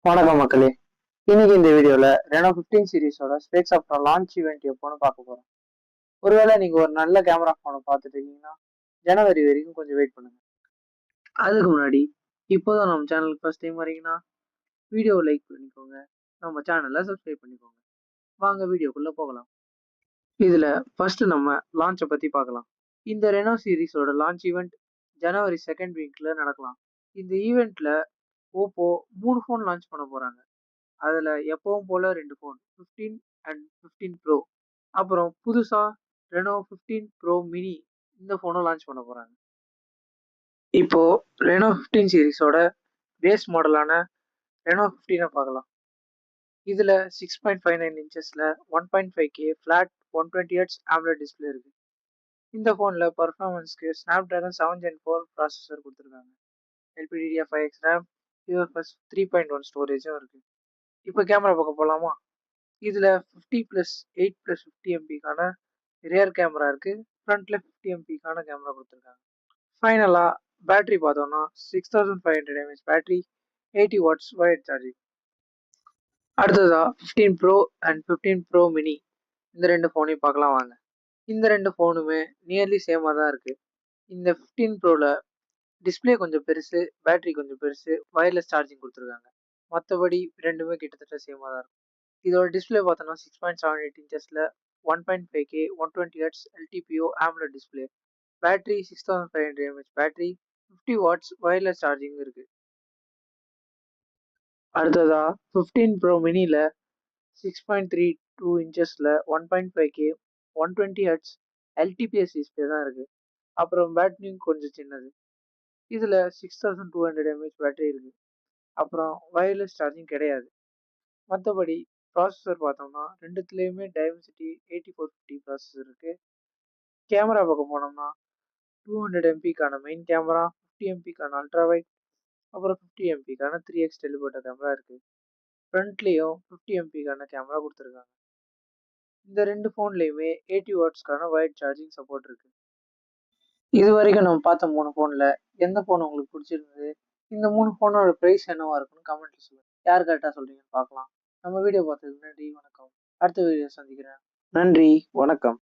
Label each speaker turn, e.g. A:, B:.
A: வணக்கம் மக்களே. இன்னைக்கு இந்த வீடியோல ரெனோ 15 சீரிஸோட ஸ்பெக்ஸ் அப்புறம் லான்ச் ஈவெண்ட் எப்போன்னு பார்க்க போறோம். ஒருவேளை நீங்க ஒரு நல்ல கேமரா போனை பார்த்துட்டு இருக்கீங்கன்னா ஜனவரி வரைக்கும் கொஞ்சம் வெயிட் பண்ணுங்க. அதுக்கு முன்னாடி இப்போதான் நம்ம சேனலுக்கு ஃபர்ஸ்ட் டைம் வரீங்கன்னா வீடியோ லைக் பண்ணிக்கோங்க, நம்ம சேனலை சப்ஸ்கிரைப் பண்ணிக்கோங்க. வாங்க வீடியோக்குள்ள போகலாம். இதுல ஃபர்ஸ்ட் நம்ம லான்ச்சை பத்தி பார்க்கலாம். இந்த ரெனோ சீரிஸோட லான்ச் ஈவெண்ட் ஜனவரி 2nd வீக்ல நடக்கலாம். இந்த ஈவெண்ட்ல ஓப்போ 3 ஃபோன் லான்ச் பண்ண போறாங்க. அதில் எப்பவும் போல் 2 ஃபோன் 15 அண்ட் 15 ப்ரோ, அப்புறம் புதுசாக ரெனோ 15 ப்ரோ மினி இந்த ஃபோனும் லான்ச் பண்ண போகிறாங்க. இப்போது ரெனோ 15 சீரிஸோட பேஸ் மாடலான ரெனோ 15 பார்க்கலாம். இதில் 6.59 இன்ச்சஸில் 1.5K flat 120Hz AMOLED display இருக்குது. இந்த ஃபோனில் பர்ஃபார்மன்ஸ்க்கு ஸ்னாப்ட்ராகன் 7 Gen 4 ப்ராசஸர் கொடுத்துருக்காங்க. LPDDR5X RAM, UFS 3.1 ஸ்டோரேஜும் இருக்குது. இப்போ கேமரா பார்க்க போகலாமா? இதில் 50+8+50 MP ரியர் கேமரா இருக்குது. ஃப்ரண்ட்டில் 50 MP கேமரா கொடுத்துருக்காங்க. ஃபைனலாக பேட்டரி பார்த்தோம்னா 6500 mAh battery, 80 watts wired charging. அடுத்ததாக 15 ப்ரோ அண்ட் 15 ப்ரோ மினி இந்த 2 ஃபோனையும் பார்க்கலாம் வாங்க. இந்த 2 ஃபோனுமே நியர்லி சேமாக தான் இருக்குது. இந்த 15 ப்ரோவில் டிஸ்பிளே கொஞ்சம் பெருசு, பேட்டரி கொஞ்சம் பெருசு, வயர்லெஸ் சார்ஜிங் கொடுத்துருக்காங்க. மற்றபடி ரெண்டுமே கிட்டத்தட்ட சேமாக தான் இருக்கும். இதோட டிஸ்பிளே பார்த்தோன்னா 6.78 இன்ச்சஸில் 1.5K 120Hz LTPO AMOLED display, battery 6500 mAh battery, 50 watts wireless charging இருக்குது. அடுத்ததா 15 ப்ரோ மினியில் 6.32 இன்ச்சஸில் 1.5K 120Hz LTPS டிஸ்பிளே தான் இருக்குது. அப்புறம் பேட்டரியும் கொஞ்சம் சின்னது. இதில் 6200 mAh பேட்டரி இருக்குது. அப்புறம் வயர்லெஸ் சார்ஜிங் கிடையாது. மற்றபடி ப்ராசஸர் பார்த்தோம்னா ரெண்டுத்துலேயுமே டைமென்சிட்டி 8450 ப்ராசஸர் இருக்குது. கேமரா பார்க்க போனோம்னா 200 MP main camera, 50 MP ultra wide, அப்புறம் 50 MP 3x டெலிபோட்டோ கேமரா இருக்குது. ஃப்ரண்ட்லேயும் 50 MP கேமரா கொடுத்துருக்காங்க. இந்த 2 ஃபோன்லேயுமே 80 watts வயர்ட் சார்ஜிங் சப்போர்ட் இருக்குது. இது வரைக்கும் நம்ம பார்த்த 3 ஃபோனில் எந்த ஃபோன் உங்களுக்கு பிடிச்சிருந்தது? இந்த 3 ஃபோனோட ப்ரைஸ் என்னவா இருக்குன்னு கமெண்ட்ல சொல்லுங்கள். யார் கரெக்டாக சொல்கிறீங்கன்னு பார்க்கலாம். நம்ம வீடியோ பார்த்ததுக்கு நன்றி, வணக்கம். அடுத்த வீடியோ சந்திக்கிறேன். நன்றி, வணக்கம்.